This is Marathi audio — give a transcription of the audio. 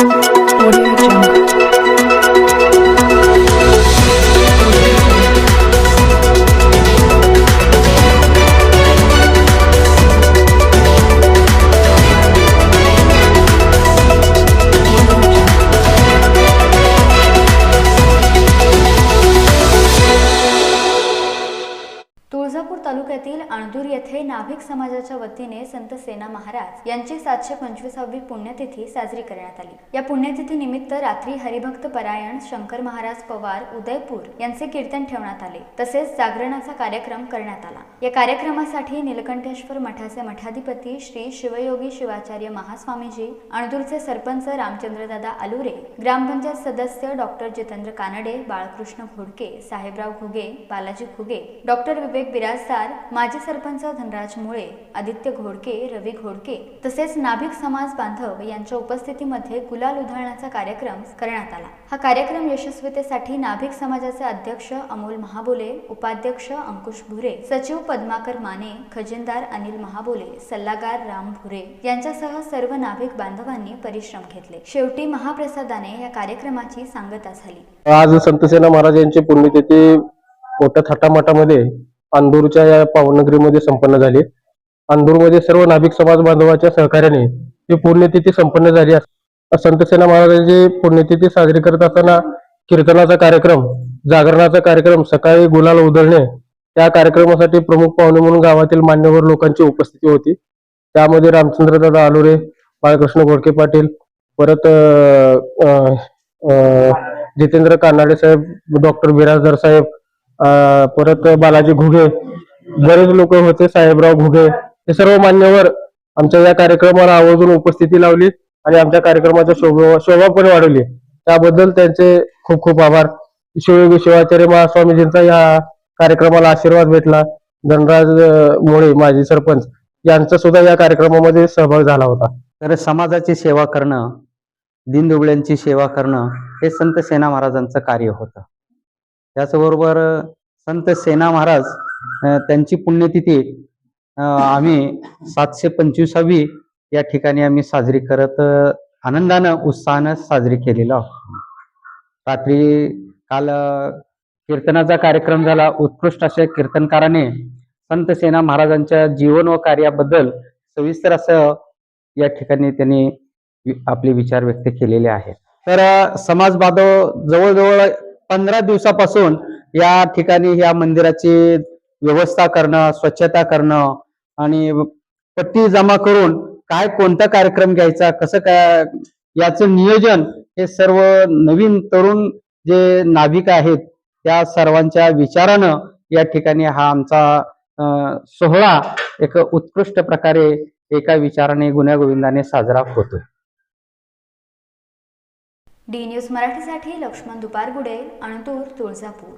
Audio Jungle. तुळजापूर तालुक्यातील अणदूर येथे नाभिक समाजाच्या वतीने संत सेना महाराज यांची 725वी पुण्यतिथी साजरी करण्यात आली। या पुण्यतिथीनिमित्त रात्री हरिभक्त परायण शंकर महाराज पवार उदयपूर यांचे कीर्तन ठेवण्यात आले, तसेच जागरणाचा कार्यक्रम करण्यात आला। या कार्यक्रमासाठी नीलकंठेश्वर मठाचे मठाधिपती श्री शिवयोगी शिवाचार्य महास्वामीजी, अणदूरचे सरपंच रामचंद्रदादा आलुरे, ग्रामपंचायत सदस्य डॉक्टर जितेंद्र कानडे, बाळकृष्ण घोडके, साहेबराव घुगे, बालाजी घुगे, डॉक्टर विवेक बिराजदार, माजी सरपंच धनराज मुळे, आदित्य घोडके, रवी घोडके तसेच नाभिक समाज बांधव यांच्या उपस्थितीमध्ये गुलाल उधळण्याचा कार्यक्रम करण्यात आला। हा कार्यक्रम यशस्वीतेसाठी नाभिक समाजाचे अध्यक्ष अमोल महाबोले, उपाध्यक्ष अंकुश भुरे, सचिव पद्माकर माने, खजिनदार अनिल महाबोले, सल्लागार राम भुरे यांच्यासह सर्व नाभिक बांधवांनी परिश्रम घेतले। शेवटी महाप्रसादाने या कार्यक्रमाची सांगता झाली। आज संत सेना महाराज यांची पुण्यतिथी मोठ्या थाटामाटामध्ये अंदूरच्या या पावनगरीमध्ये संपन्न झाली। अंदूरमध्ये सर्व नाभिक समाज बांधवाच्या सहकार्याने ही पुण्यतिथी संपन्न झाली। संत सेना महाराजांची पुण्यतिथी साजरी करत असताना कीर्तनाचा कार्यक्रम, जागरणाचा कार्यक्रम, सकाळी गुलाल उधळणे, त्या कार्यक्रमासाठी प्रमुख पाहुणे म्हणून गावातील मान्यवर लोकांची उपस्थिती होती। त्यामध्ये रामचंद्रदादा आलुरे, बाळकृष्ण घोडके पाटील, परत जितेंद्र कानाडे साहेब, डॉक्टर बिराजदार साहेब, परत बालाजी घुगे, बरेच लोक होते, साहेबराव घुगे, हे सर्व मान्यवर आमच्या या कार्यक्रमाला आवर्जून उपस्थिती लावली आणि आमच्या कार्यक्रमाचा शोभा पण वाढवली। त्याबद्दल त्यांचे खूप खूप आभार। शिवयोगी शिवाचार्य महास्वामीजींचा या कार्यक्रमाला आशीर्वाद भेटला। धनराज मुळे माजी सरपंच यांचा सुद्धा या कार्यक्रमामध्ये सहभाग झाला होता। तर समाजाची सेवा करणं, दीनदुबळ्यांची सेवा करणं हे संत सेना महाराजांचं कार्य होतं। त्याचबरोबर संत सेना महाराज त्यांची पुण्यतिथी आम्ही 725वी या ठिकाणी आम्ही साजरी करत आनंदानं उत्साहानं साजरी केलेला आहोत। रात्री काल कीर्तनाचा कार्यक्रम झाला। उत्कृष्ट अशा कीर्तनकाराने संत सेना महाराजांच्या जीवन व कार्याबद्दल सविस्तर असं या ठिकाणी त्यांनी आपले विचार व्यक्त केलेले आहेत। तर समाज बांधव जवळजवळ 15 दिवसापासून या ठिकाणी या मंदिराची व्यवस्था करणं, स्वच्छता करणं आणि पट्टी जमा करून काय कोणता कार्यक्रम घ्यायचा, कसं काय याचं नियोजन, हे सर्व नवीन तरुण जे नाभिक आहेत त्या सर्वांच्या विचारानं या ठिकाणी हा आमचा सोहळा एक उत्कृष्ट प्रकारे एका विचाराने गुण्यागोविंदाने साजरा होतो। डी न्यूज मराठीसाठी लक्ष्मण दुपारगुडे, अणदूर, तुळजापूर।